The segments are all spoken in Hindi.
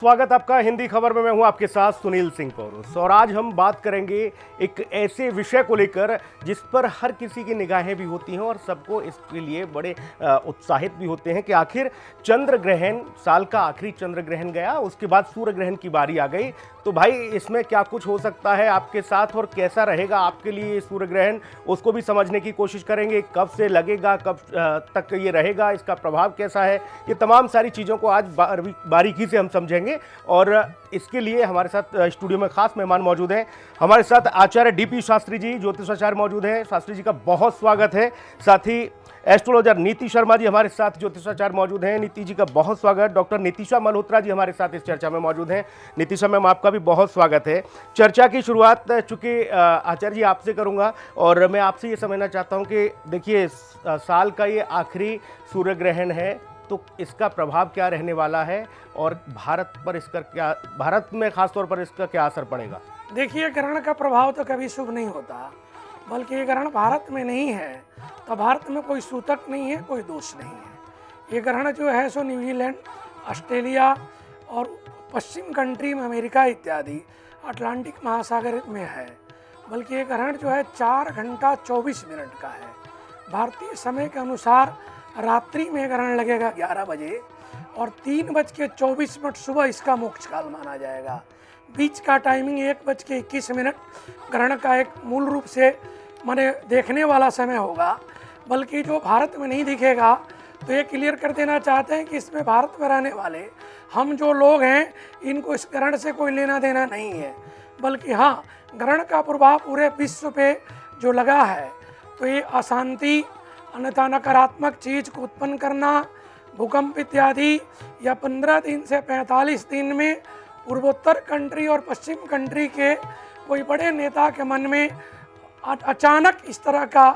स्वागत आपका हिंदी खबर में। मैं हूं आपके साथ सुनील सिंह पौरुष और आज हम बात करेंगे एक ऐसे विषय को लेकर जिस पर हर किसी की निगाहें भी होती हैं और सबको इसके लिए बड़े उत्साहित भी होते हैं कि आखिर चंद्र ग्रहण, साल का आखिरी चंद्र ग्रहण गया, उसके बाद सूर्य ग्रहण की बारी आ गई। तो भाई इसमें क्या कुछ हो सकता है आपके साथ और कैसा रहेगा आपके लिए ये सूर्य ग्रहण, उसको भी समझने की कोशिश करेंगे। कब से लगेगा, कब तक ये रहेगा, इसका प्रभाव कैसा है, ये तमाम सारी चीज़ों को आज बारीकी से हम समझेंगे। और इसके लिए हमारे साथ स्टूडियो में खास मेहमान मौजूद हैं। हमारे साथ आचार्य डीपी शास्त्री जी, ज्योतिषाचार्य मौजूद हैं। शास्त्री जी का बहुत स्वागत है। साथ ही एस्ट्रोलॉजर नीति शर्मा जी हमारे साथ ज्योतिषाचार्य मौजूद हैं। नीति जी का बहुत स्वागत। डॉक्टर नीतिशा मल्होत्रा जी हमारे साथ इस चर्चा में मौजूद हैं। नीतिशा मैम, आपका भी बहुत स्वागत है। चर्चा की शुरुआत चूंकि आचार्य जी आपसे करूंगा और मैं आपसे ये समझना चाहता हूं कि देखिए, साल का ये आखिरी सूर्य ग्रहण है, तो इसका प्रभाव क्या रहने वाला है और भारत पर इसका क्या, भारत में खासतौर पर इसका क्या असर पड़ेगा? देखिए, ग्रहण का प्रभाव तो कभी शुभ नहीं होता, बल्कि ये ग्रहण भारत में नहीं है तो भारत में कोई सूतक नहीं है, कोई दोष नहीं है। ये ग्रहण जो है सो न्यूजीलैंड, ऑस्ट्रेलिया और पश्चिम कंट्री में अमेरिका इत्यादि अटलांटिक महासागर में है। बल्कि ये ग्रहण जो है 4 घंटा 24 मिनट का है। भारतीय समय के अनुसार रात्रि में ग्रहण लगेगा 11 बजे और 3:24 सुबह इसका मोक्ष काल माना जाएगा। बीच का टाइमिंग 1:21 ग्रहण का एक मूल रूप से माने देखने वाला समय होगा। बल्कि जो भारत में नहीं दिखेगा, तो ये क्लियर कर देना चाहते हैं कि इसमें भारत में रहने वाले हम जो लोग हैं, इनको इस ग्रहण से कोई लेना देना नहीं है। बल्कि हाँ, ग्रहण का प्रभाव पूरे विश्व पे जो लगा है, तो ये अशांति, अन्यथा नकारात्मक चीज़ को उत्पन्न करना, भूकंप इत्यादि, या 15 दिन से 45 दिन में पूर्वोत्तर कंट्री और पश्चिम कंट्री के कोई बड़े नेता के मन में अचानक इस तरह का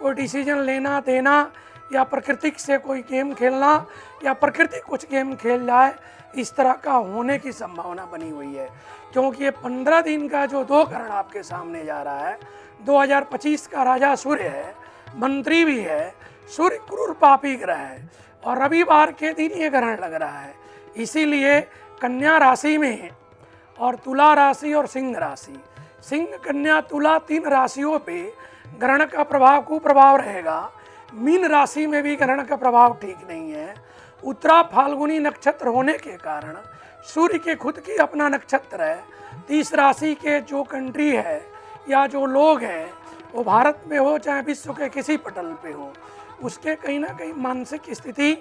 कोई डिसीजन लेना देना, या प्रकृति से कोई गेम खेलना, या प्रकृति कुछ गेम खेल जाए, इस तरह का होने की संभावना बनी हुई है। क्योंकि ये 15 दिन का जो 2 ग्रहण आपके सामने जा रहा है, 2025 का राजा सूर्य है, मंत्री भी है, सूर्य क्रूर पापी ग्रह है और रविवार के दिन ये ग्रहण लग रहा है। इसीलिए कन्या राशि में और तुला राशि और सिंह राशि, सिंह, कन्या, तुला 3 राशियों पे ग्रहण का प्रभाव कुप्रभाव रहेगा। मीन राशि में भी ग्रहण का प्रभाव ठीक नहीं है। उत्तरा फाल्गुनी नक्षत्र होने के कारण सूर्य के खुद की अपना नक्षत्र है। 30 राशि के जो कंट्री है या जो लोग हैं, वो भारत में हो चाहे विश्व के किसी पटल पे हो, उसके कहीं ना कहीं मानसिक स्थिति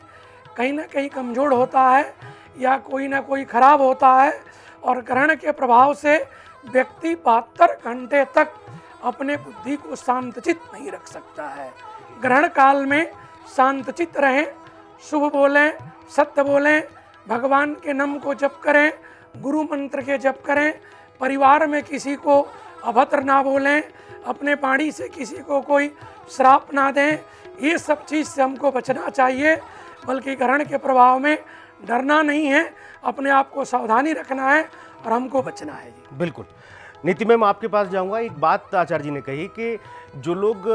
कहीं ना कहीं कमज़ोर होता है या कोई ना कोई खराब होता है। और ग्रहण के प्रभाव से व्यक्ति 72 घंटे तक अपने बुद्धि को शांतचित नहीं रख सकता है। ग्रहण काल में शांतचित रहें, शुभ बोलें, सत्य बोलें, भगवान के नाम को जप करें, गुरु मंत्र के जप करें, परिवार में किसी को अभद्र ना बोलें, अपने वाणी से किसी को कोई श्राप ना दें। ये सब चीज़ से हमको बचना चाहिए। बल्कि ग्रहण के प्रभाव में डरना नहीं है, अपने आप को सावधानी रखना है और हमको बचना है जी। बिल्कुल। नीति मैम, आपके पास जाऊंगा। एक बात आचार्य जी ने कही कि जो लोग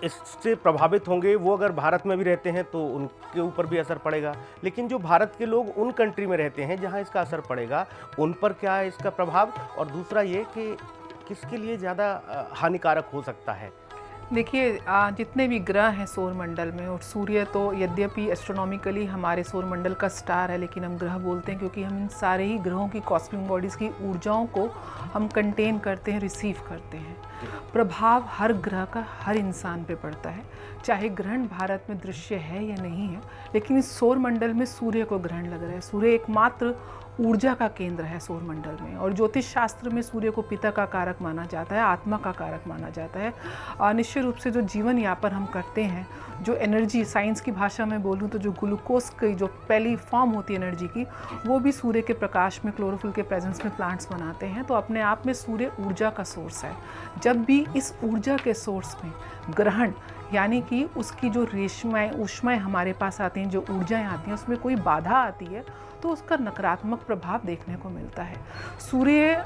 इससे प्रभावित होंगे वो अगर भारत में भी रहते हैं तो उनके ऊपर भी असर पड़ेगा, लेकिन जो भारत के लोग उन कंट्री में रहते हैं जहां इसका असर पड़ेगा, उन पर क्या है इसका प्रभाव? और दूसरा ये कि किसके लिए ज़्यादा हानिकारक हो सकता है? देखिए, जितने भी ग्रह हैं सौरमंडल में, और सूर्य तो यद्यपि एस्ट्रोनॉमिकली हमारे सौरमंडल का स्टार है, लेकिन हम ग्रह बोलते हैं क्योंकि हम इन सारे ही ग्रहों की कॉस्मिक बॉडीज़ की ऊर्जाओं को हम कंटेन करते हैं, रिसीव करते हैं। प्रभाव हर ग्रह का हर इंसान पे पड़ता है, चाहे ग्रहण भारत में दृश्य है या नहीं है। लेकिन इस सौरमंडल में सूर्य को ग्रहण लग रहा है। सूर्य एकमात्र ऊर्जा का केंद्र है सौरमंडल में, और ज्योतिष शास्त्र में सूर्य को पिता का कारक माना जाता है, आत्मा का कारक माना जाता है। निश्चित रूप से जो जीवन यापन हम करते हैं, जो एनर्जी, साइंस की भाषा में बोलूँ तो जो ग्लूकोज की जो पहली फॉर्म होती है एनर्जी की, वो भी सूर्य के प्रकाश में, क्लोरोफिल के प्रेजेंस में प्लांट्स बनाते हैं। तो अपने आप में सूर्य ऊर्जा का सोर्स है। जब भी इस ऊर्जा के सोर्स में ग्रहण, यानी कि उसकी जो रेशमाएँ, ऊष्माएँ हमारे पास आती हैं, जो ऊर्जाएँ आती हैं, उसमें कोई बाधा आती है, तो उसका नकारात्मक प्रभाव देखने को मिलता है। सूर्य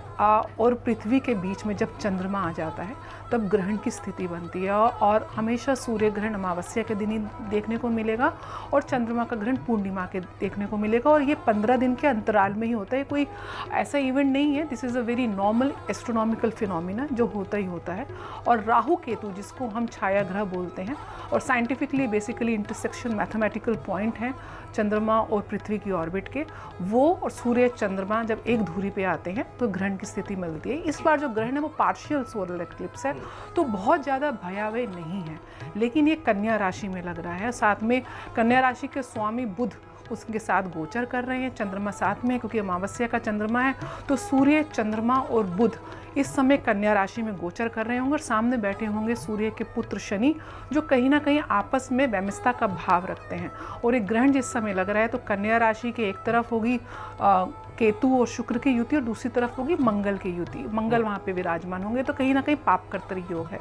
और पृथ्वी के बीच में जब चंद्रमा आ जाता है तब ग्रहण की स्थिति बनती है और हमेशा सूर्य ग्रहण अमावस्या के दिन ही देखने को मिलेगा और चंद्रमा का ग्रहण पूर्णिमा के देखने को मिलेगा और ये 15 दिन के अंतराल में ही होता है। कोई ऐसा इवेंट नहीं है, this is a very normal astronomical phenomena जो होता ही होता है। और राहु केतु जिसको हम छाया ग्रह बोलते हैं और scientifically basically intersection mathematical point हैं चंद्रमा और पृथ्वी की ऑर्बिट के, वो और सूर्य चंद्रमा जब एक धुरी पे आते हैं तो ग्रहण की स्थिति मिलती है। इस बार जो ग्रहण है वो पार्शियल सोलर एक्लिप्स है, तो बहुत ज़्यादा भयावह नहीं है, लेकिन ये कन्या राशि में लग रहा है। साथ में कन्या राशि के स्वामी बुध उसके साथ गोचर कर रहे हैं, चंद्रमा साथ में है क्योंकि अमावस्या का चंद्रमा है, तो सूर्य चंद्रमा और बुध इस समय कन्या राशि में गोचर कर रहे होंगे और सामने बैठे होंगे सूर्य के पुत्र शनि, जो कहीं ना कहीं आपस में वैमनस्यता का भाव रखते हैं। और एक ग्रहण जिस समय लग रहा है तो कन्या राशि के एक तरफ होगी केतु और शुक्र की युति और दूसरी तरफ होगी मंगल की युति, मंगल वहाँ पे विराजमान होंगे, तो कहीं ना कहीं पाप कर्तरी योग है।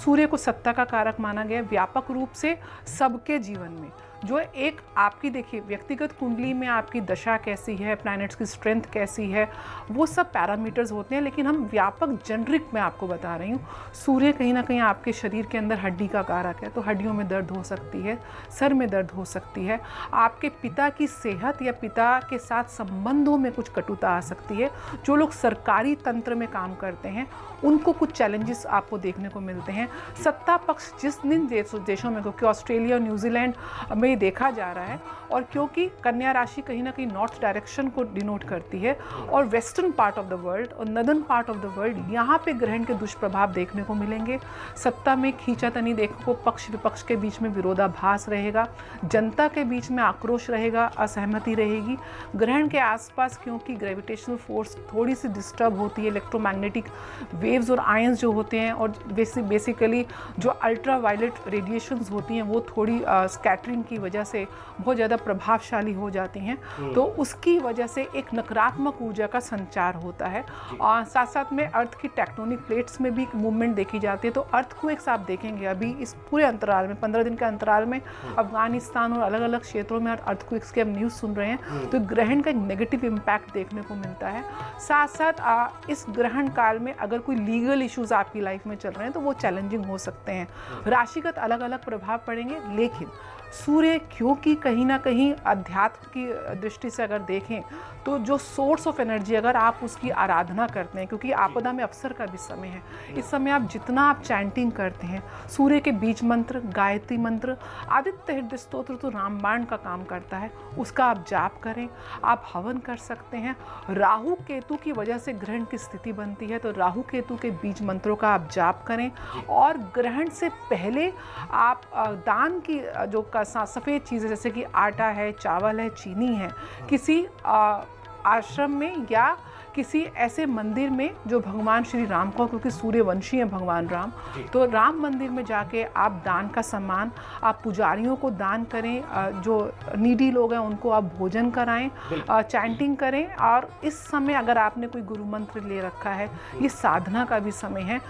सूर्य को सत्ता का कारक माना गया व्यापक रूप से सबके जीवन में। जो एक आपकी देखिए व्यक्तिगत कुंडली में आपकी दशा कैसी है, प्लैनेट्स की स्ट्रेंथ कैसी है, वो सब पैरामीटर्स होते हैं, लेकिन हम व्यापक जेनरिक में आपको बता रही हूँ। सूर्य कहीं ना कहीं आपके शरीर के अंदर हड्डी का कारक है, तो हड्डियों में दर्द हो सकती है, सर में दर्द हो सकती है, आपके पिता की सेहत या पिता के साथ संबंधों में कुछ कटुता आ सकती है। जो लोग सरकारी तंत्र में काम करते हैं उनको कुछ चैलेंजेस आपको देखने को मिलते हैं। सत्ता पक्ष जिस दिन देशों में, क्योंकि ऑस्ट्रेलिया और न्यूजीलैंड में देखा जा रहा है और क्योंकि कन्या राशि कहीं ना कहीं नॉर्थ डायरेक्शन को डिनोट करती है और western part of the world और northern part of the world, यहाँ पे ग्रहण के दुष्प्रभाव देखने को मिलेंगे। सत्ता में खींचातनी देखने को, पक्ष विपक्ष के बीच में विरोधाभास रहेगा, जनता के बीच में आक्रोश रहेगा, असहमति रहेगी। ग्रहण के आसपास क्योंकि ग्रेविटेशनल फोर्स थोड़ी सी डिस्टर्ब होती है, इलेक्ट्रोमैग्नेटिक वेव्स और आयंस जो होते हैं और बेसिकली जो अल्ट्रा वायलेट रेडिएशंस होती हैं वो थोड़ी स्कैटरिंग की वजह से बहुत ज़्यादा प्रभावशाली हो जाती हैं, तो उसकी वजह से एक नकारात्मक ऊर्जा का संचार होता है। और साथ साथ में अर्थ की टेक्टोनिक प्लेट्स में भी मूवमेंट देखी जाती है। तो अर्थक्वेक्स आप देखेंगे अभी इस पूरे अंतराल में 15 दिन के अंतराल में अफगानिस्तान और अलग अलग क्षेत्रों में अर्थक्वेक्स के हम न्यूज़ सुन रहे हैं, तो ग्रहण का नेगेटिव इम्पैक्ट देखने को मिलता है। साथ साथ इस ग्रहण काल में अगर कोई लीगल इश्यूज आपकी लाइफ में चल रहे हैं तो वो चैलेंजिंग हो सकते हैं। राशिगत अलग अलग प्रभाव पड़ेंगे, लेकिन सूर्य क्योंकि कहीं ना कहीं अध्यात्म की दृष्टि से अगर देखें तो जो सोर्स ऑफ एनर्जी अगर आप उसकी आराधना करते हैं, क्योंकि आपदा में अवसर का भी समय है, इस समय आप जितना आप चैंटिंग करते हैं, सूर्य के बीज मंत्र, गायत्री मंत्र, आदित्य हृदय स्तोत्र तो रामबाण का काम करता है, उसका आप जाप करें, आप हवन कर सकते हैं। राहु केतु की वजह से ग्रहण की स्थिति बनती है, तो राहु केतु के बीज मंत्रों का आप जाप करें और ग्रहण से पहले आप दान की जो सफ़ेद चीज़ें जैसे कि आटा है, चावल है, चीनी है, किसी आश्रम में या किसी ऐसे मंदिर में जो भगवान श्री राम को, क्योंकि सूर्यवंशी हैं भगवान राम, तो राम मंदिर में जाके आप दान का सम्मान, आप पुजारियों को दान करें, जो नीडी लोग हैं उनको आप भोजन कराएं, चैंटिंग करें। और इस समय अगर आपने कोई गुरु मंत्र ले रखा है, ये साधना का भी समय है।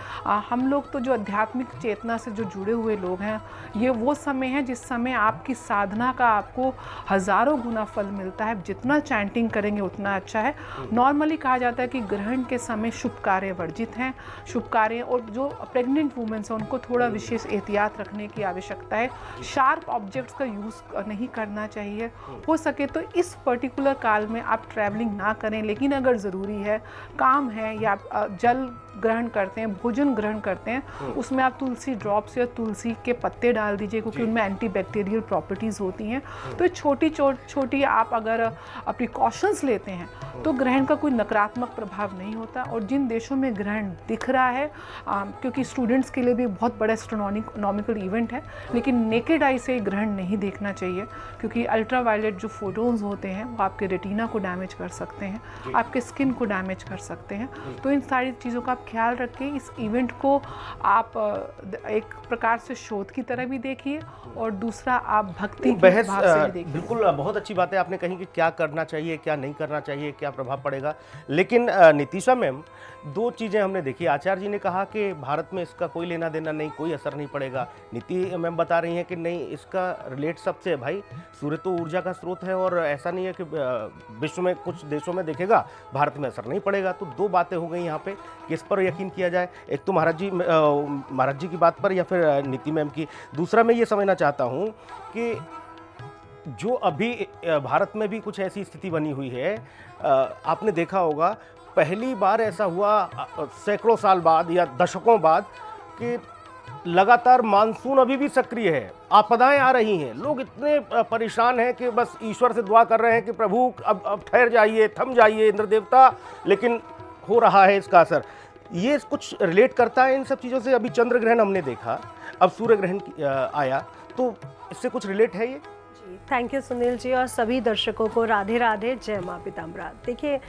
हम लोग तो जो आध्यात्मिक चेतना से जो जुड़े हुए लोग हैं, ये वो समय है जिस समय आपकी साधना का आपको हज़ारों गुना फल मिलता है। जितना चैंटिंग करेंगे उतना अच्छा है। नॉर्मली कहा जाता है कि ग्रहण के समय शुभ कार्य वर्जित हैं, शुभ कार्य, और जो प्रेग्नेंट वुमेन्स हैं उनको थोड़ा विशेष एहतियात रखने की आवश्यकता है। शार्प ऑब्जेक्ट्स का यूज़ नहीं करना चाहिए। हो सके तो इस पर्टिकुलर काल में आप ट्रैवलिंग ना करें, लेकिन अगर ज़रूरी है, काम है या जल ग्रहण करते हैं, भोजन ग्रहण करते हैं, उसमें आप तुलसी ड्रॉप्स या तुलसी के पत्ते डाल दीजिए, क्योंकि उनमें एंटीबैक्टीरियल प्रॉपर्टीज़ होती हैं। तो छोटी आप अगर प्रिकॉशंस लेते हैं तो ग्रहण का कोई नकारात्मक प्रभाव नहीं होता। और जिन देशों में ग्रहण दिख रहा है, क्योंकि स्टूडेंट्स के लिए भी बहुत बड़ा एस्ट्रोनॉमिकल इवेंट है, लेकिन नेकेड आई से ग्रहण नहीं देखना चाहिए, क्योंकि अल्ट्रा वायलेट जो फोटोन्स होते हैं वो आपके रेटिना को डैमेज कर सकते हैं, आपके स्किन को डैमेज कर सकते हैं। तो इन सारी चीज़ों का आप ख्याल रखें। इस इवेंट को आप एक प्रकार से शोध की तरह भी देखिए और दूसरा आप भक्ति के भाव से भी देखिए। बिल्कुल, बहुत अच्छी बात है आपने कही कि क्या करना चाहिए, क्या नहीं करना चाहिए, क्या प्रभाव पड़ेगा। लेकिन नितिशा मैम, दो चीज़ें हमने देखी। आचार्य जी ने कहा कि भारत में इसका कोई लेना देना नहीं, कोई असर नहीं पड़ेगा। नीति मैम बता रही हैं कि नहीं, इसका रिलेट सबसे है भाई। सूर्य तो ऊर्जा का स्रोत है और ऐसा नहीं है कि विश्व में कुछ देशों में देखेगा, भारत में असर नहीं पड़ेगा। तो दो बातें हो गई यहाँ पे, किस पर यकीन किया जाए? एक तो महाराज जी की बात पर या फिर नीति मैम की। दूसरा मैं ये समझना चाहता हूँ कि जो अभी भारत में भी कुछ ऐसी स्थिति बनी हुई है, आपने देखा होगा पहली बार ऐसा हुआ सैकड़ों साल बाद या दशकों बाद कि लगातार मानसून अभी भी सक्रिय है, आपदाएं आ रही हैं, लोग इतने परेशान हैं कि बस ईश्वर से दुआ कर रहे हैं कि प्रभु अब ठहर जाइए, थम जाइए इंद्र देवता, लेकिन हो रहा है इसका असर। ये कुछ रिलेट करता है इन सब चीज़ों से? अभी चंद्र ग्रहण हमने देखा, अब सूर्य ग्रहण आया, तो इससे कुछ रिलेट है ये? जी, थैंक यू सुनील जी, और सभी दर्शकों को राधे राधे, जय माँ पीताम्बरा। देखिए,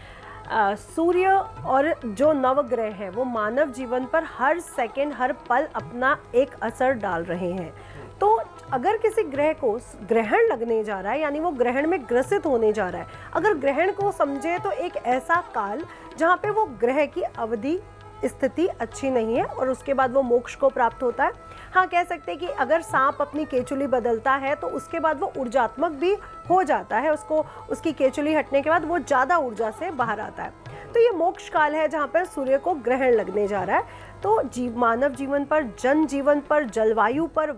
सूर्य और जो नवग्रह हैं वो मानव जीवन पर हर सेकंड हर पल अपना एक असर डाल रहे हैं। तो अगर किसी ग्रह को ग्रहण लगने जा रहा है, यानी वो ग्रहण में ग्रसित होने जा रहा है, अगर ग्रहण को समझे तो एक ऐसा काल जहाँ पे वो ग्रह की अवधि स्थिति अच्छी नहीं है और उसके बाद वो मोक्ष को प्राप्त होता है। हाँ, कह सकते हैं कि अगर सांप अपनी केचुली बदलता है तो उसके बाद वो ऊर्जात्मक भी हो जाता है, उसकी केचुली हटने के बाद वो ज़्यादा ऊर्जा से बाहर आता है। तो ये मोक्ष काल है जहाँ पर सूर्य को ग्रहण लगने जा रहा है। तो मानव जीवन पर, जन जीवन पर, जलवायु पर,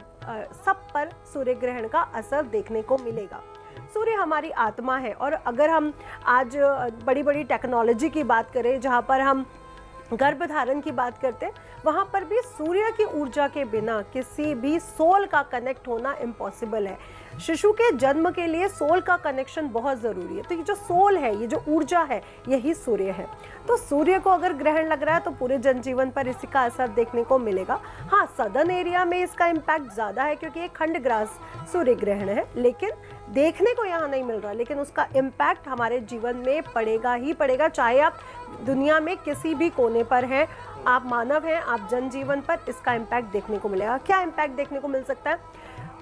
सब पर सूर्य ग्रहण का असर देखने को मिलेगा। सूर्य हमारी आत्मा है और अगर हम आज बड़ी बड़ी टेक्नोलॉजी की बात करें, जहाँ पर हम गर्भधारण की बात करते हैं, वहाँ पर भी सूर्य की ऊर्जा के बिना किसी भी सोल का कनेक्ट होना इम्पॉसिबल है। शिशु के जन्म के लिए सोल का कनेक्शन बहुत ज़रूरी है। तो ये जो सोल है, ये जो ऊर्जा है, यही सूर्य है। तो सूर्य को अगर ग्रहण लग रहा है तो पूरे जनजीवन पर इसी का असर देखने को मिलेगा। हाँ, सदर्न एरिया में इसका इम्पैक्ट ज़्यादा है क्योंकि ये खंडग्रास सूर्य ग्रहण है, लेकिन देखने को यहाँ नहीं मिल रहा, लेकिन उसका इम्पैक्ट हमारे जीवन में पड़ेगा ही पड़ेगा। चाहे आप दुनिया में किसी भी कोने पर हैं, आप मानव हैं, आप जनजीवन पर इसका इम्पैक्ट देखने को मिलेगा। क्या इम्पैक्ट देखने को मिल सकता है?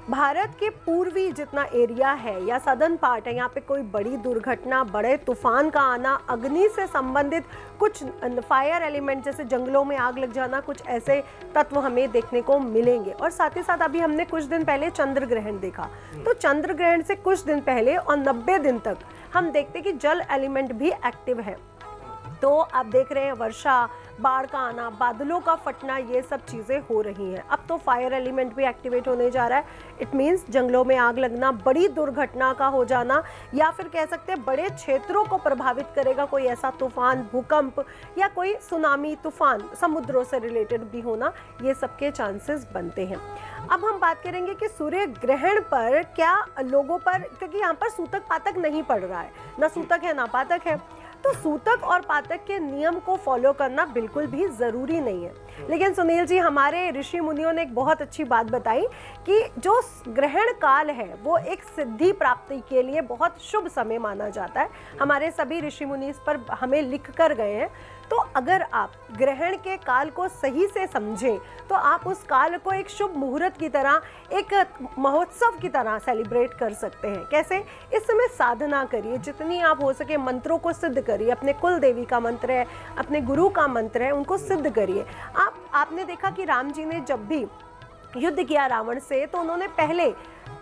भारत के पूर्वी जितना एरिया है या सदर्न पार्ट है, यहाँ पे कोई बड़ी दुर्घटना, बड़े तूफान का आना, अग्नि से संबंधित कुछ फायर एलिमेंट जैसे जंगलों में आग लग जाना, कुछ ऐसे तत्व हमें देखने को मिलेंगे। और साथ ही साथ अभी हमने कुछ दिन पहले चंद्र ग्रहण देखा, तो चंद्र ग्रहण से कुछ दिन पहले और 90 दिन तक हम देखते कि जल एलिमेंट भी एक्टिव है। तो आप देख रहे हैं वर्षा, बाढ़ का आना, बादलों का फटना, ये सब चीज़ें हो रही हैं। अब तो फायर एलिमेंट भी एक्टिवेट होने जा रहा है। इट मीन्स जंगलों में आग लगना, बड़ी दुर्घटना का हो जाना, या फिर कह सकते हैं बड़े क्षेत्रों को प्रभावित करेगा कोई ऐसा तूफान, भूकंप या कोई सुनामी तूफान, समुद्रों से रिलेटेड भी होना, ये सब के चांसेस बनते हैं। अब हम बात करेंगे कि सूर्य ग्रहण पर क्या लोगों पर, क्योंकि यहाँ पर सूतक पातक नहीं पड़ रहा है, ना सूतक है ना पातक है, तो सूतक और पातक के नियम को फॉलो करना बिल्कुल भी ज़रूरी नहीं है। लेकिन सुनील जी, हमारे ऋषि मुनियों ने एक बहुत अच्छी बात बताई कि जो ग्रहण काल है वो एक सिद्धि प्राप्ति के लिए बहुत शुभ समय माना जाता है। हमारे सभी ऋषि मुनि इस पर हमें लिख कर गए हैं। तो अगर आप ग्रहण के काल को सही से समझें तो आप उस काल को एक शुभ मुहूर्त की तरह, एक महोत्सव की तरह सेलिब्रेट कर सकते हैं। कैसे? इस समय साधना करिए, जितनी आप हो सके मंत्रों को सिद्ध करिए। अपने कुल देवी का मंत्र है, अपने गुरु का मंत्र है, उनको सिद्ध करिए। आपने देखा कि राम जी ने जब भी युद्ध किया रावण से, तो उन्होंने पहले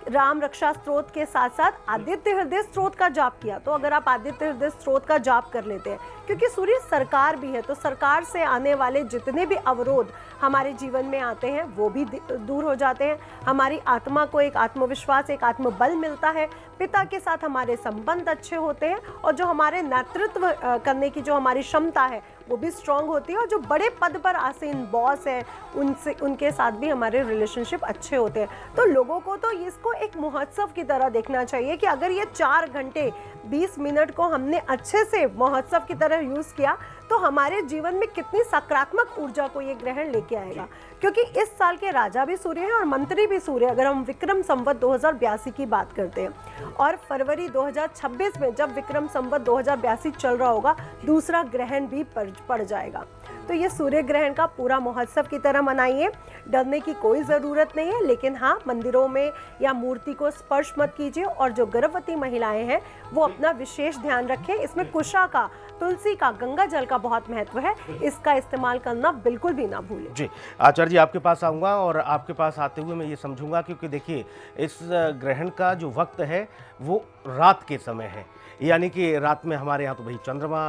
राम रक्षा स्त्रोत के साथ साथ आदित्य हृदय स्त्रोत का जाप किया। तो अगर आप आदित्य हृदय स्त्रोत का जाप कर लेते हैं, क्योंकि सूर्य सरकार भी है, तो सरकार से आने वाले जितने भी अवरोध हमारे जीवन में आते हैं वो भी दूर हो जाते हैं। हमारी आत्मा को एक आत्मविश्वास, एक आत्मबल मिलता है। पिता के साथ हमारे संबंध अच्छे होते हैं और जो हमारे नेतृत्व करने की जो हमारी क्षमता है वो भी स्ट्रांग होती है। और जो बड़े पद पर आसीन बॉस है उनके साथ भी हमारे रिलेशनशिप अच्छे होते हैं। तो लोगों को तो इसको एक महोत्सव की तरह देखना चाहिए कि अगर ये 4 घंटे 20 मिनट को हमने अच्छे से महोत्सव की तरह यूज़ किया तो हमारे जीवन में कितनी सकारात्मक ऊर्जा को ये ग्रहण लेके आएगा। क्योंकि इस साल के राजा भी सूर्य हैं और मंत्री भी सूर्य, अगर हम विक्रम संवत 2082 की बात करते हैं। और फरवरी 2026 में जब विक्रम संवत 2082 चल रहा होगा, दूसरा ग्रहण भी पड़ जाएगा। तो ये सूर्य ग्रहण का पूरा महोत्सव की तरह मनाइए, डरने की कोई ज़रूरत नहीं है। लेकिन हाँ, मंदिरों में या मूर्ति को स्पर्श मत कीजिए। और जो गर्भवती महिलाएं हैं वो अपना विशेष ध्यान रखें। इसमें कुशा का तुलसी का, गंगा जल का बहुत महत्व है, इसका इस्तेमाल करना बिल्कुल भी ना भूलें। जी, आचार्य जी आपके पास आऊँगा और आपके पास आते हुए मैं ये समझूंगा, क्योंकि देखिए इस ग्रहण का जो वक्त है वो रात के समय है, यानी कि रात में हमारे यहाँ तो भाई चंद्रमा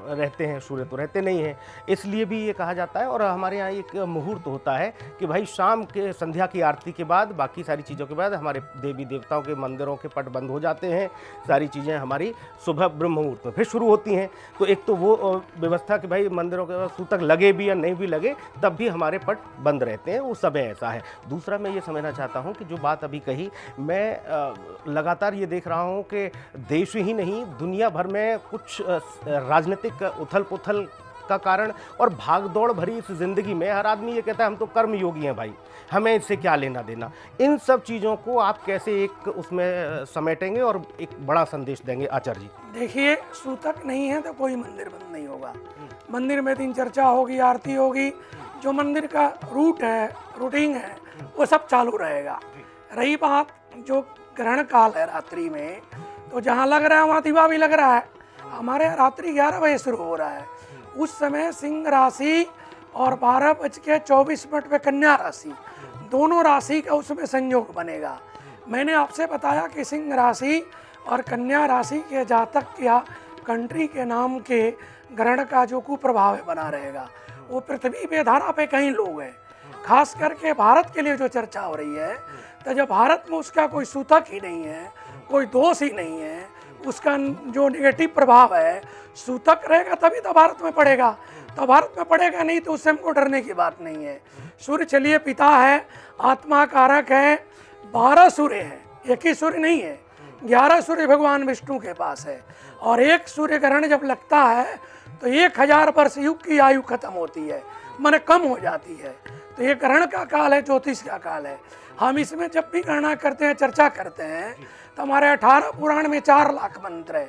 रहते हैं, सूर्य तो रहते नहीं हैं, इसलिए भी ये कहा जाता है। और हमारे यहाँ एक मुहूर्त होता है कि भाई शाम के संध्या की आरती के बाद, बाकी सारी चीज़ों के बाद हमारे देवी देवताओं के मंदिरों के पट बंद हो जाते हैं, सारी चीज़ें हमारी सुबह ब्रह्म मुहूर्त में फिर शुरू होती हैं। तो एक तो वो व्यवस्था कि भाई मंदिरों के सूतक लगे भी या नहीं भी लगे तब भी हमारे पट बंद रहते हैं, वो समय ऐसा है। दूसरा मैं ये समझना चाहता हूँ कि जो बात अभी कही, मैं लगातार ये देख रहा हूँ कि देश ही नहीं दुनिया भर में कुछ राजनीतिक उथल पुथल का कारण और भागदौड़ भरी इस जिंदगी में हर आदमी ये कहता है हम तो कर्म योगी हैं भाई, हमें इससे क्या लेना देना। इन सब चीज़ों को आप कैसे एक उसमें समेटेंगे और एक बड़ा संदेश देंगे आचार्य जी? देखिए, सूतक नहीं है तो कोई मंदिर बंद नहीं होगा। मंदिर में दिन चर्चा होगी, आरती होगी, जो मंदिर का रूट है, रूटीन है, वो सब चालू रहेगा। रही बात जो ग्रहण काल है रात्रि में, तो जहाँ लग रहा है वहाँ दिवा भी लग रहा है। हमारे यहाँ रात्रि 11 बजे शुरू हो रहा है, उस समय सिंह राशि और 12:24 पे कन्या राशि, दोनों राशि का उसमें संयोग बनेगा। मैंने आपसे बताया कि सिंह राशि और कन्या राशि के जातक या कंट्री के नाम के ग्रहण का जो कुप्रभाव बना रहेगा, वो पृथ्वी पे धरा पे कई लोग हैं। खास करके भारत के लिए जो चर्चा हो रही है, तो जब भारत में उसका कोई सूतक ही नहीं है, कोई दोष ही नहीं है, उसका जो नेगेटिव प्रभाव है, सूतक रहेगा तभी तो भारत में पड़ेगा, तो भारत में पड़ेगा नहीं तो उससे हमको डरने की बात नहीं है। सूर्य चलिए पिता है, आत्मा कारक है, 12 सूर्य है, एक ही सूर्य नहीं है, 11 सूर्य भगवान विष्णु के पास है। और एक सूर्य ग्रहण जब लगता है तो 1000 वर्ष युग की आयु खत्म होती है, माने कम हो जाती है। तो ये ग्रहण का काल है, ज्योतिष का काल है। हम इसमें जब भी गणना करते हैं, चर्चा करते हैं, तो हमारे 18 पुराण में 4 लाख मंत्र है।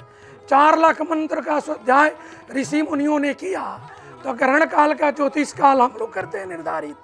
4 लाख मंत्र का स्वाध्याय ऋषि मुनियों ने किया। तो ग्रहण काल का ज्योतिष काल हम लोग करते हैं निर्धारित,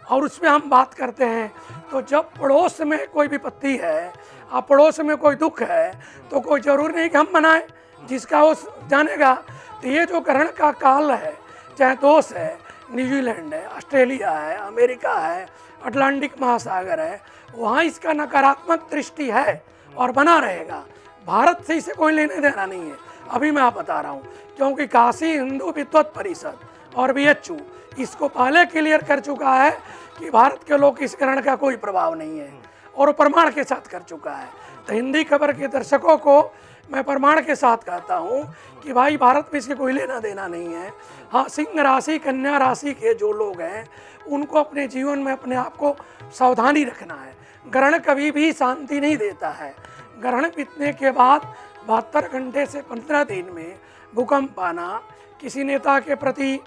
और उसमें हम बात करते हैं। तो जब पड़ोस में कोई विपत्ति है और पड़ोस में कोई दुख है, तो कोई जरूरी नहीं कि हम मनाएं, जिसका वो जानेगा। तो ये जो ग्रहण का काल है, चाहे दोष है, न्यूजीलैंड है, ऑस्ट्रेलिया है, अमेरिका है, अटलांटिक महासागर है, वहाँ इसका नकारात्मक दृष्टि है और बना रहेगा। भारत से इसे कोई लेने देना नहीं है, अभी मैं आप बता रहा हूँ, क्योंकि काशी हिंदू विद्वत परिषद और BHU इसको पहले क्लियर कर चुका है कि भारत के लोग इस ग्रहण का कोई प्रभाव नहीं है, और प्रमाण के साथ कर चुका है। तो हिंदी खबर के दर्शकों को मैं प्रमाण के साथ कहता हूँ कि भाई भारत में इसके कोई लेना देना नहीं है। हाँ, सिंह राशि कन्या राशि के जो लोग हैं उनको अपने जीवन में अपने आप को सावधानी रखना है। ग्रहण कभी भी शांति नहीं देता है। ग्रहण बीतने के बाद 72 घंटे से 15 दिन में भूकंप आना, किसी नेता के प्रति,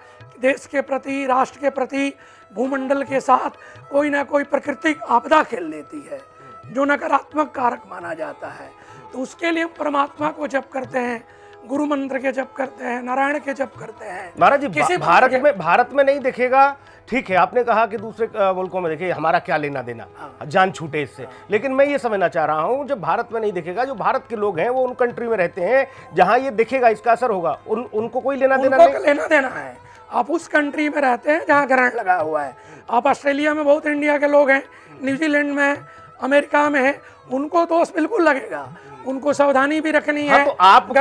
देश के प्रति, राष्ट्र के प्रति, भूमंडल के साथ कोई ना कोई प्राकृतिक आपदा खेल लेती है, जो नकारात्मक कारक माना जाता है। तो उसके लिए हम परमात्मा को जप करते हैं, गुरु मंत्र के जप करते हैं, नारायण के जप करते हैं। महाराज जी, भारत में नहीं दिखेगा, ठीक है, आपने कहा कि दूसरे मुल्कों में देखिए, हमारा क्या लेना देना, जान छूटे इससे। लेकिन मैं ये समझना चाह रहा हूँ, जब भारत में नहीं दिखेगा, जो भारत के लोग हैं वो उन कंट्री में रहते हैं जहाँ ये दिखेगा, इसका असर होगा, उनको कोई लेना देना नहीं। लेना देना है। आप उस कंट्री में रहते हैं जहाँ ग्रहण लगा हुआ है। आप ऑस्ट्रेलिया में बहुत इंडिया के लोग हैं, न्यूजीलैंड में, अमेरिका में है, उनको दोष बिल्कुल लगेगा, उनको सावधानी भी रखनी है। हाँ, तो आपको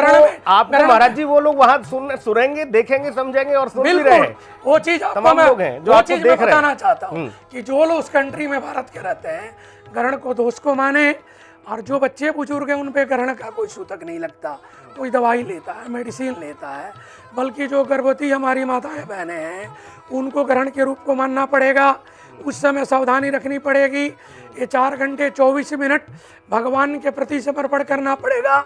महाराज जी वो लोग वहाँ सुनेंगे, देखेंगे, समझेंगे और सुन भी रहे हैं। वो चीज तमाम लोग हैं जो आपको देख रहे हैं। बताना चाहता हूँ कि जो लोग उस कंट्री में भारत के रहते हैं, ग्रहण को दोष को माने, और जो बच्चे बुजुर्ग हैं उन पे ग्रहण का कोई सूतक नहीं लगता, कोई दवाई लेता है, मेडिसिन लेता है। बल्कि जो गर्भवती हमारी माताएं बहनें हैं उनको ग्रहण के रूप को मानना पड़ेगा, उस समय सावधानी रखनी पड़ेगी। ये 4 घंटे 24 मिनट भगवान के प्रति समर्पण करना पड़ेगा,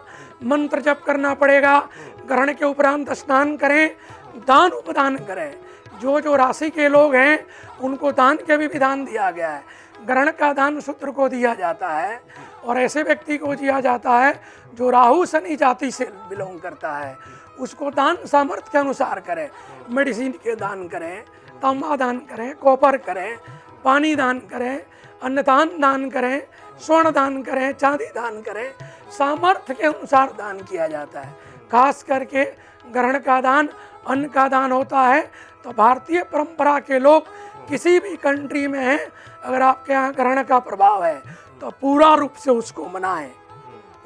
मंत्र जप करना पड़ेगा। ग्रहण के उपरांत स्नान करें, दान उपदान करें। जो राशि के लोग हैं उनको दान के भी विधान दिया गया है। ग्रहण का दान शूद्र को दिया जाता है, और ऐसे व्यक्ति को दिया जाता है जो राहु शनि जाति से बिलोंग करता है। उसको दान सामर्थ्य के अनुसार करें। मेडिसिन के दान करें, तांबा दान करें, कॉपर करें, पानी दान करें, अन्नदान दान करें, स्वर्ण दान करें, चांदी दान करें। सामर्थ्य के अनुसार दान किया जाता है। खास करके ग्रहण का दान अन्न का दान होता है। तो भारतीय परंपरा के लोग किसी भी कंट्री में हैं, अगर आपके यहाँ ग्रहण का प्रभाव है तो पूरा रूप से उसको मनाएं,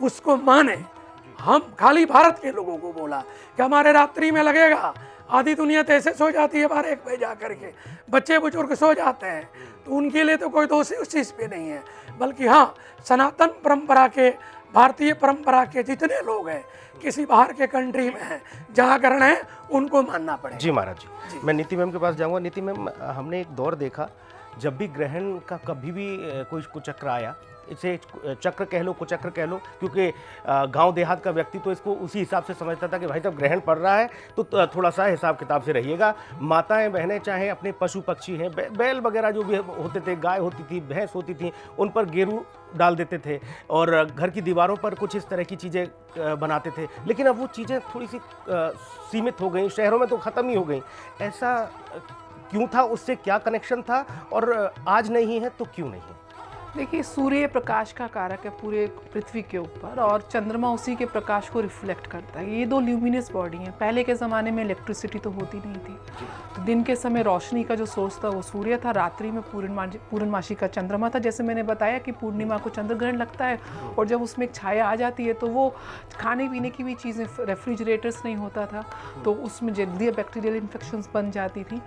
उसको माने। हम खाली भारत के लोगों को बोला कि हमारे रात्रि में लगेगा, आधी दुनिया तो ऐसे सो जाती है 12-1 बजे जा करके, बच्चे बुजुर्ग सो जाते हैं, तो उनके लिए तो कोई दोषी उस चीज़ पे नहीं है। बल्कि हाँ, सनातन परंपरा के, भारतीय परंपरा के जितने लोग हैं, किसी बाहर के कंट्री में हैं जहाँ ग्रहण है, उनको मानना पड़ेगा। जी महाराज जी, मैं नीति मैम के पास जाऊंगा। नीति मैम, हमने एक दौर देखा जब भी ग्रहण का कभी भी कोई कुचक्र आया, इसे चक्र कह लो, कुचक्र कह लो, क्योंकि गांव देहात का व्यक्ति तो इसको उसी हिसाब से समझता था कि भाई साहब ग्रहण पड़ रहा है तो थोड़ा सा हिसाब किताब से रहिएगा। माताएं बहनें चाहे अपने पशु पक्षी हैं, बैल वगैरह जो भी होते थे, गाय होती थी, भैंस होती थी, उन पर गेरू डाल देते थे और घर की दीवारों पर कुछ इस तरह की चीज़ें बनाते थे। लेकिन अब वो चीज़ें थोड़ी सी सीमित हो गई, शहरों में तो ख़त्म ही हो गई। ऐसा क्यों था? उससे क्या कनेक्शन था? और आज नहीं है तो क्यों नहीं है? देखिए, सूर्य प्रकाश का कारक है पूरे पृथ्वी के ऊपर, और चंद्रमा उसी के प्रकाश को रिफ्लेक्ट करता है। ये दो ल्यूमिनस बॉडी हैं। पहले के ज़माने में इलेक्ट्रिसिटी तो होती नहीं थी, तो दिन के समय रोशनी का जो सोर्स था वो सूर्य था, रात्रि में पूर्णमासी का चंद्रमा था। जैसे मैंने बताया कि पूर्णिमा को चंद्र ग्रहण लगता है, और जब उसमें एक छाया आ जाती है तो वो खाने पीने की भी चीज़ें, रेफ्रिजरेटर्स नहीं होता था तो उसमें जल्दी बैक्टीरियल इन्फेक्शंस बन जाती थी।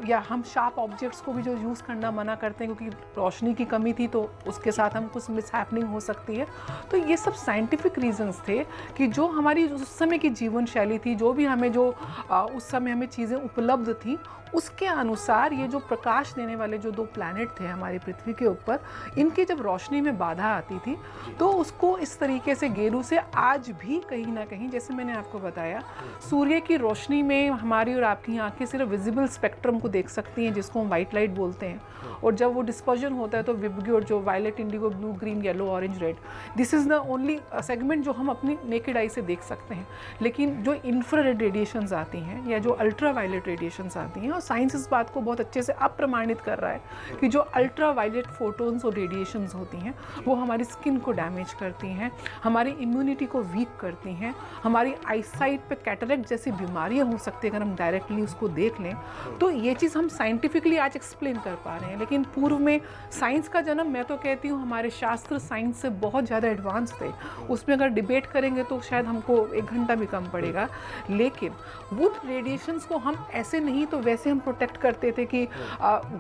या हम शार्प ऑब्जेक्ट्स को भी जो यूज़ करना मना करते हैं क्योंकि रोशनी की कमी थी, तो उसके साथ हम कुछ मिसहैपनिंग हो सकती है। तो ये सब साइंटिफिक रीजंस थे कि जो हमारी उस समय की जीवन शैली थी, जो भी हमें जो उस समय हमें चीज़ें उपलब्ध थी, उसके अनुसार ये जो प्रकाश देने वाले जो दो प्लैनेट थे हमारी पृथ्वी के ऊपर, इनकी जब रोशनी में बाधा आती थी तो उसको इस तरीके से गेरू से आज भी कहीं ना कहीं, जैसे मैंने आपको बताया, सूर्य की रोशनी में हमारी और आपकी आंखें सिर्फ विजिबल स्पेक्ट्रम को देख सकती हैं, जिसको हम वाइट लाइट बोलते हैं। और जब वो डिस्पर्जन होता है तो विबग्योर, जो violet, indigo, blue, green, yellow, orange, red, this is the only segment जो हम अपनी नेकेड आई से देख सकते हैं। लेकिन जो इंफ्रारेड रेडिएशंस आती हैं या जो अल्ट्रा वायलेट रेडिएशंस आती हैं, और साइंस इस बात को बहुत अच्छे से अब प्रमाणित कर रहा है कि जो अल्ट्रा वायलेट फोटोन्स और रेडिएशंस होती हैं वो हमारी स्किन को डैमेज करती हैं, हमारी इम्यूनिटी को वीक करती हैं, हमारी आईसाइट पे कैटरेक्ट जैसी बीमारियां हो सकती हैं अगर हम डायरेक्टली उसको देख लें। तो ये चीज़ हम साइंटिफिकली आज एक्सप्लेन कर पा रहे हैं। लेकिन पूर्व में साइंस का जन्म, मैं तो कहती हूँ हमारे शास्त्र साइंस से बहुत ज़्यादा एडवांस थे। उसमें अगर डिबेट करेंगे तो शायद हमको 1 घंटा भी कम पड़ेगा। लेकिन वो रेडिएशंस को हम ऐसे नहीं तो वैसे हम प्रोटेक्ट करते थे कि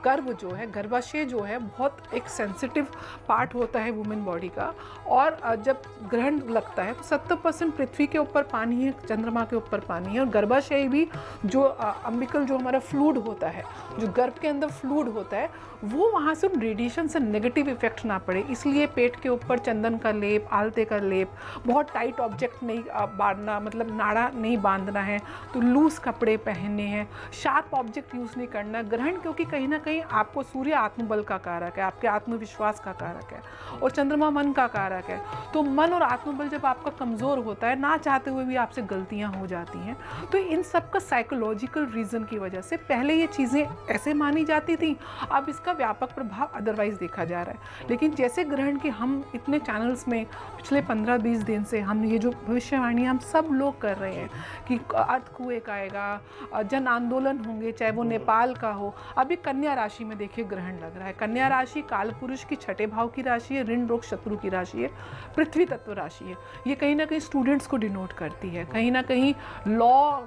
गर्भ जो है, गर्भाशय जो है, बहुत एक सेंसिटिव पार्ट होता है वुमेन बॉडी का। और जब ग्रहण लगता है तो 70% पृथ्वी के ऊपर पानी है, चंद्रमा के ऊपर पानी है, और गर्भाशय भी जो अम्बिकल जो हमारा फ्लूइड होता है, जो गर्भ के अंदर फ्लूइड होता है, वो वहाँ से उन रेडिएशन से नेगेटिव इफेक्ट ना पड़े, इसलिए पेट के ऊपर चंदन का लेप, आलते का लेप, बहुत टाइट ऑब्जेक्ट नहीं बांधना, मतलब नाड़ा नहीं बांधना है, तो लूज कपड़े पहनने हैं, शार्प ऑब्जेक्ट यूज़ नहीं करना। ग्रहण क्योंकि कहीं ना कहीं आपको, सूर्य आत्मबल का कारक है, आपके आत्मविश्वास का कारक है, और चंद्रमा मन का कारक है। तो मन और आत्मबल जब आपका कमज़ोर होता है, ना चाहते हुए भी आपसे गलतियाँ हो जाती हैं। तो इन सब का साइकोलॉजिकल रीज़न की वजह से पहले ये चीज़ें ऐसे मानी जाती थी, अब इसका व्यापक प्रभाव अदरवाइज देखा जा रहा है। लेकिन जैसे ग्रहण की हम इतने चैनल्स में पिछले 15-20 दिन से हम ये जो भविष्यवाणी हम सब लोग कर रहे हैं कि अर्थक्वेक आएगा, जन आंदोलन होंगे, चाहे वो नेपाल का हो। अभी कन्या राशि में देखिए ग्रहण लग रहा है। कन्या राशि कालपुरुष की 6ठे भाव की राशि है, ऋण रोग शत्रु की राशि है, पृथ्वी तत्व राशि है। ये कहीं ना कहीं स्टूडेंट्स को डिनोट करती है, कहीं ना कहीं लॉ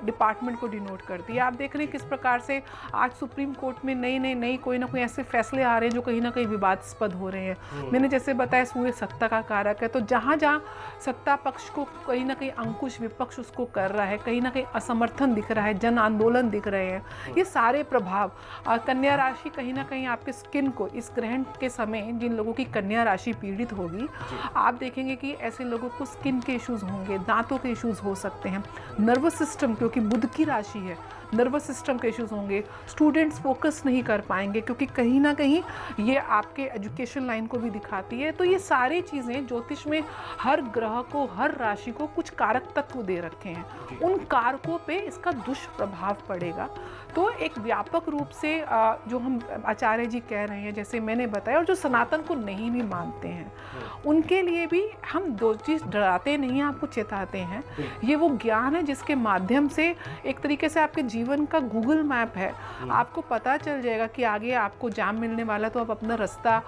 डिपार्टमेंट को डिनोट करती है। आप देख रहे हैं किस प्रकार से आज सुप्रीम कोर्ट में नई कोई ना कोई ऐसे फैसले आ रहे हैं जो कहीं ना कहीं विवादास्पद हो रहे हैं। मैंने जैसे बताया सूर्य सत्ता का कारक है, तो जहाँ जहाँ सत्ता पक्ष को कहीं ना कहीं अंकुश विपक्ष उसको कर रहा है, कहीं ना कहीं असमर्थन दिख रहा है, जन आंदोलन दिख रहे हैं, ये सारे प्रभाव। कन्या राशि कहीं ना कहीं आपके स्किन को, इस ग्रहण के समय जिन लोगों की कन्या राशि पीड़ित होगी, आप देखेंगे कि ऐसे लोगों को स्किन के इश्यूज़ होंगे, दांतों के इश्यूज़ हो सकते हैं। नर्वस सिस्टम, क्योंकि बुध की राशि है, नर्वस सिस्टम के इश्यूज होंगे, स्टूडेंट्स फोकस नहीं कर पाएंगे क्योंकि कहीं ना कहीं ये आपके एजुकेशन लाइन को भी दिखाती है। तो ये सारी चीज़ें ज्योतिष में हर ग्रह को, हर राशि को कुछ कारक तत्व दे रखे हैं, उन कारकों पे इसका दुष्प्रभाव पड़ेगा। तो एक व्यापक रूप से जो हम आचार्य जी कह रहे हैं, जैसे मैंने बताया, और जो सनातन को नहीं भी मानते हैं उनके लिए भी हम दो चीज़ डराते नहीं हैं, आपको चेताते हैं। ये वो ज्ञान है जिसके माध्यम से एक तरीके से आपके जीवन का गूगल मैप है, आपको पता चल जाएगा कि आगे आपको जाम मिलने वाला, तो आप अपना रास्ता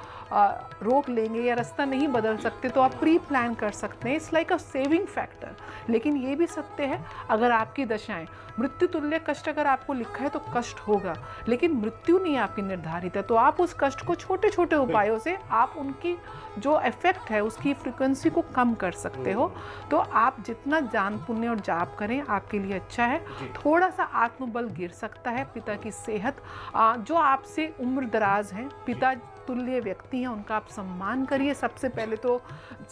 रोक लेंगे, या रास्ता नहीं बदल सकते तो आप प्री प्लान कर सकते हैं। It's like a saving factor. लेकिन ये भी सत्य है, अगर आपकी दशाएं मृत्यु तुल्य कष्ट अगर आपको लिखा है तो कष्ट होगा, लेकिन मृत्यु नहीं आपकी निर्धारित है। तो आप उस कष्ट को छोटे छोटे उपायों से आप उनकी जो इफेक्ट है उसकी फ्रिक्वेंसी को कम कर सकते हो। तो आप जितना दान पुण्य और जाप करें आपके लिए अच्छा है। थोड़ा सा आत्मबल गिर सकता है, पिता की सेहत, जो आपसे उम्र दराज हैं, पिता तुल्य व्यक्ति हैं, उनका आप सम्मान करिए। सबसे पहले तो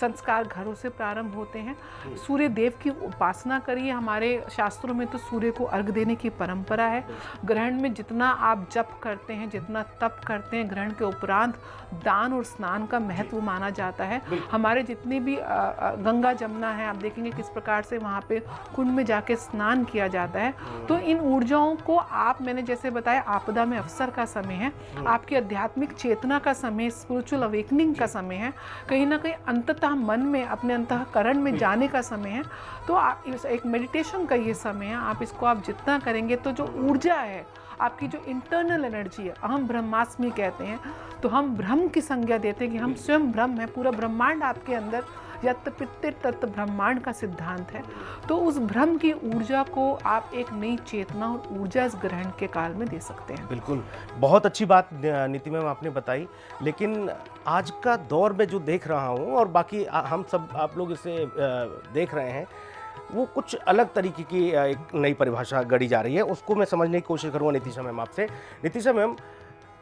संस्कार घरों से प्रारंभ होते हैं। सूर्य देव की उपासना करिए। हमारे शास्त्रों में तो सूर्य को अर्घ देने की परंपरा है। ग्रहण में जितना आप जप करते हैं, जितना तप करते हैं, ग्रहण के उपरांत दान और स्नान का महत्व माना जाता है। हमारे जितने भी गंगा जमुना है, आप देखेंगे किस प्रकार से वहाँ पे कुंड में जाके स्नान किया जाता है। तो इन ऊर्जाओं को आप, मैंने जैसे बताया, आपदा में अवसर का समय है, आपकी आध्यात्मिक चेतना का समय, स्पिरिचुअल अवेकनिंग का समय है, कहीं ना कहीं अंततः मन में, अपने अंतःकरण में जाने का समय है। तो आप एक मेडिटेशन का ये समय है। आप इसको आप जितना करेंगे तो जो ऊर्जा है, आपकी जो इंटरनल एनर्जी है, अहम ब्रह्मास्मि कहते हैं, तो हम ब्रह्म की संज्ञा देते हैं कि हम स्वयं ब्रह्म हैं। पूरा ब्रह्मांड आपके अंदर, यत् पित्ते तत् ब्रह्मांड का सिद्धांत है। तो उस ब्रह्म की ऊर्जा को आप एक नई चेतना और ऊर्जा इस ग्रहण के काल में दे सकते हैं। बिल्कुल, बहुत अच्छी बात नीति मैम आपने बताई। लेकिन आज का दौर में जो देख रहा हूँ, और बाकी हम सब, आप लोग इसे देख रहे हैं, वो कुछ अलग तरीके की एक नई परिभाषा गढ़ी जा रही है। उसको मैं समझने की कोशिश करूँगा नितिशा मैम आपसे। नितिशा मैम,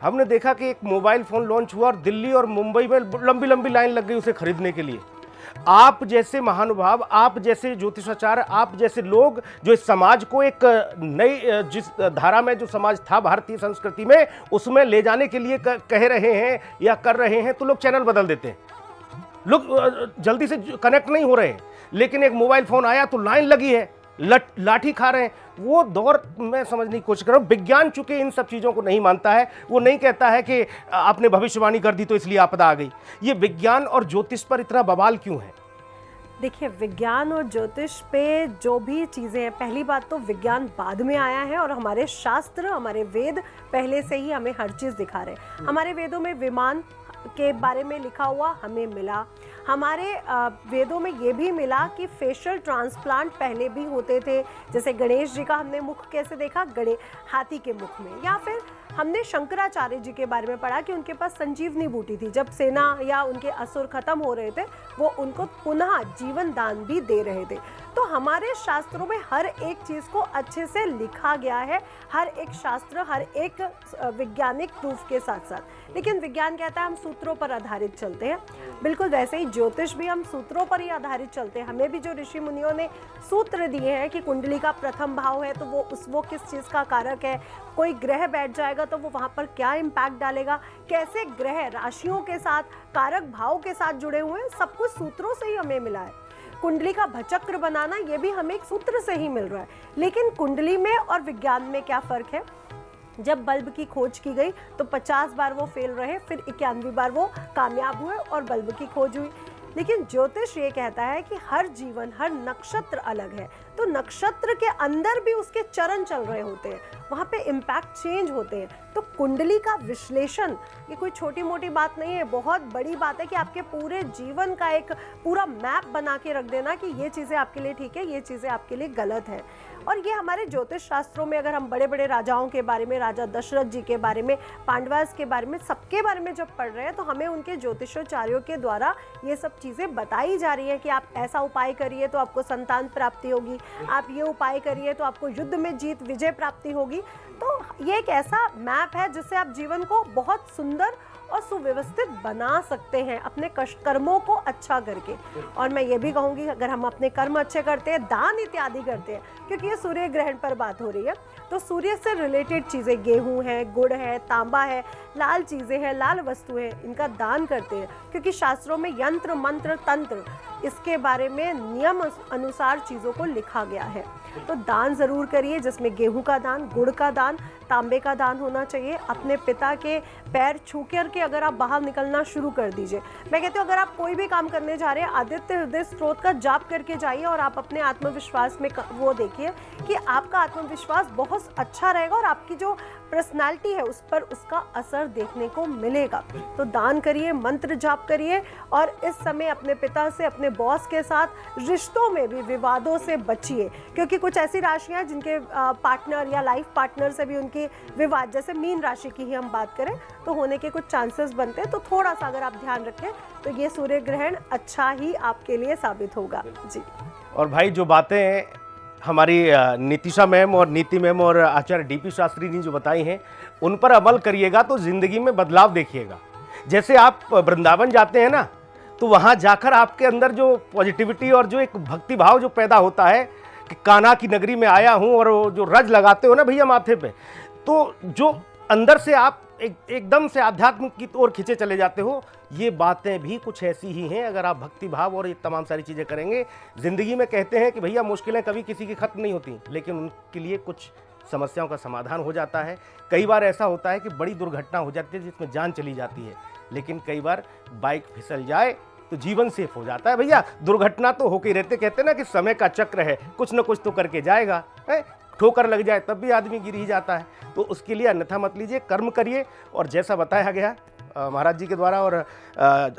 हमने देखा कि एक मोबाइल फ़ोन लॉन्च हुआ और दिल्ली और मुंबई में लंबी लंबी लाइन लग गई उसे खरीदने के लिए। आप जैसे महानुभाव, आप जैसे ज्योतिषाचार्य, आप जैसे लोग जो इस समाज को एक नई, जिस धारा में जो समाज था भारतीय संस्कृति में, उसमें ले जाने के लिए कह रहे हैं या कर रहे हैं, तो लोग चैनल बदल देते हैं, लोग जल्दी से कनेक्ट नहीं हो रहे हैं। लेकिन एक मोबाइल फ़ोन आया तो लाइन लगी है, लाठी खा रहे हैं। वो दौर मैं समझने की कोशिश कर रहा हूँ। विज्ञान चूंकि इन सब चीज़ों को नहीं मानता है, वो नहीं कहता है कि आपने भविष्यवाणी कर दी तो इसलिए आपदा आ गई। ये विज्ञान और ज्योतिष पर इतना बवाल क्यों है? देखिए, विज्ञान और ज्योतिष पे जो भी चीज़ें हैं, पहली बात तो विज्ञान बाद में आया है और हमारे शास्त्र, हमारे वेद पहले से ही हमें हर चीज़ दिखा रहे हैं। हमारे वेदों में विमान के बारे में लिखा हुआ हमें मिला। हमारे वेदों में ये भी मिला कि फेशियल ट्रांसप्लांट पहले भी होते थे। जैसे गणेश जी का हमने मुख कैसे देखा, हाथी के मुख में। या फिर हमने शंकराचार्य जी के बारे में पढ़ा कि उनके पास संजीवनी बूटी थी। जब सेना या उनके असुर खत्म हो रहे थे, वो उनको पुनः जीवन दान भी दे रहे थे। तो हमारे शास्त्रों में हर एक चीज़ को अच्छे से लिखा गया है, हर एक शास्त्र, हर एक वैज्ञानिक प्रूफ के साथ साथ। लेकिन विज्ञान कहता है हम सूत्रों पर आधारित चलते हैं। बिल्कुल वैसे ही ज्योतिष भी हम सूत्रों पर ही आधारित चलते हैं। हमें भी जो ऋषि मुनियों ने सूत्र दिए हैं कि कुंडली का प्रथम भाव है तो वो किस चीज़ का कारक है, कोई ग्रह बैठ जाएगा तो वो वहाँ पर क्या इम्पैक्ट डालेगा, कैसे ग्रह राशियों के साथ, कारक भाव के साथ जुड़े हुए हैं, सब कुछ सूत्रों से ही हमें मिला है। कुंडली का भचक्र बनाना ये भी हमें एक सूत्र से ही मिल रहा है। लेकिन कुंडली में और विज्ञान में क्या फ़र्क है? जब बल्ब की खोज की गई तो 50 बार वो फेल रहे, फिर 91वीं बार वो कामयाब हुए और बल्ब की खोज हुई। लेकिन ज्योतिष ये कहता है कि हर जीवन, हर नक्षत्र अलग है, तो नक्षत्र के अंदर भी उसके चरण चल रहे होते हैं, वहाँ पे इम्पैक्ट चेंज होते हैं। तो कुंडली का विश्लेषण ये कोई छोटी मोटी बात नहीं है, बहुत बड़ी बात है कि आपके पूरे जीवन का एक पूरा मैप बना के रख देना कि ये चीज़ें आपके लिए ठीक है, ये चीज़ें आपके लिए गलत है। और ये हमारे ज्योतिष शास्त्रों में, अगर हम बड़े बड़े राजाओं के बारे में, राजा दशरथ जी के बारे में, पांडवास के बारे में, सबके बारे में जब पढ़ रहे हैं तो हमें उनके ज्योतिषाचार्यों के द्वारा ये सब चीज़ें बताई जा रही हैं कि आप ऐसा उपाय करिए तो आपको संतान प्राप्ति होगी, आप ये उपाय करिए तो आपको युद्ध में जीत, विजय प्राप्ति होगी। तो ये एक ऐसा मैप है जिससे आप जीवन को बहुत सुंदर और सुव्यवस्थित बना सकते हैं अपने कर्मों को अच्छा करके। और मैं ये भी कहूँगी, अगर हम अपने कर्म अच्छे करते हैं, दान इत्यादि करते हैं, क्योंकि ये सूर्य ग्रहण पर बात हो रही है, तो सूर्य से रिलेटेड चीज़ें, गेहूं है, गुड़ है, तांबा है, लाल चीज़ें हैं, लाल वस्तुएं, इनका दान करते हैं, क्योंकि शास्त्रों में यंत्र मंत्र तंत्र इसके बारे में नियम अनुसार चीज़ों को लिखा गया है। तो दान ज़रूर करिए, जिसमें गेहूं का दान, गुड़ का दान, तांबे का दान होना चाहिए। अपने पिता के पैर छू करके अगर आप बाहर निकलना शुरू कर दीजिए। मैं कहती हूँ अगर आप कोई भी काम करने जा रहे हैं, आदित्य हृदय स्त्रोत का जाप करके जाइए और आप अपने आत्मविश्वास में वो देखिए कि आपका आत्मविश्वास बहुत अच्छा रहेगा और आपकी जो पर्सनालिटी है उस पर उसका असर देखने को मिलेगा। तो दान करिए, मंत्र जाप करिए और इस समय अपने पिता से, अपने बॉस के साथ रिश्तों में भी विवादों से बचिए, क्योंकि कुछ ऐसी राशियां हैं जिनके पार्टनर या लाइफ पार्टनर से भी उनकी विवाद, जैसे मीन राशि की ही हम बात करें तो होने के कुछ चांसेस बनते हैं। तो थोड़ा सा अगर आप ध्यान रखें तो ये सूर्य ग्रहण अच्छा ही आपके लिए साबित होगा जी। और भाई जो बातें हमारी नीतिशा मैम और नीति मैम और आचार्य डीपी शास्त्री जी जो बताई हैं, उन पर अमल करिएगा तो ज़िंदगी में बदलाव देखिएगा। जैसे आप वृंदावन जाते हैं ना, तो वहाँ जाकर आपके अंदर जो पॉजिटिविटी और जो एक भक्ति भाव जो पैदा होता है कि कान्हा की नगरी में आया हूँ, और वो जो रज लगाते हो ना भैया माथे पे, तो जो अंदर से आप एकदम से आध्यात्म की ओर खींचे चले जाते हो। ये बातें भी कुछ ऐसी ही हैं। अगर आप भक्ति भाव और ये तमाम सारी चीज़ें करेंगे, ज़िंदगी में कहते हैं कि भैया मुश्किलें कभी किसी की ख़त्म नहीं होती, लेकिन उनके लिए कुछ समस्याओं का समाधान हो जाता है। कई बार ऐसा होता है कि बड़ी दुर्घटना हो जाती है जिसमें जान चली जाती है, लेकिन कई बार बाइक फिसल जाए तो जीवन सेफ हो जाता है। भैया दुर्घटना तो होके ही रहते, कहते हैं ना कि समय का चक्र है, कुछ न कुछ तो करके जाएगा है। ठोकर लग जाए तब भी आदमी गिर ही जाता है, तो उसके लिए अन्यथा मत लीजिए, कर्म करिए। और जैसा बताया गया महाराज जी के द्वारा और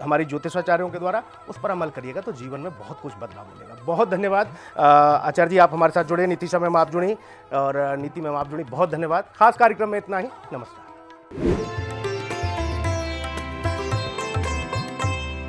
हमारी ज्योतिषाचार्यों के द्वारा, उस पर अमल करिएगा तो जीवन में बहुत कुछ बदलाव मिलेगा। बहुत धन्यवाद आचार्य जी, आप हमारे साथ जुड़े, नीतिशा मैम आप जुड़ी और नीति मैम आप जुड़ी, बहुत धन्यवाद। खास कार्यक्रम में इतना ही, नमस्कार।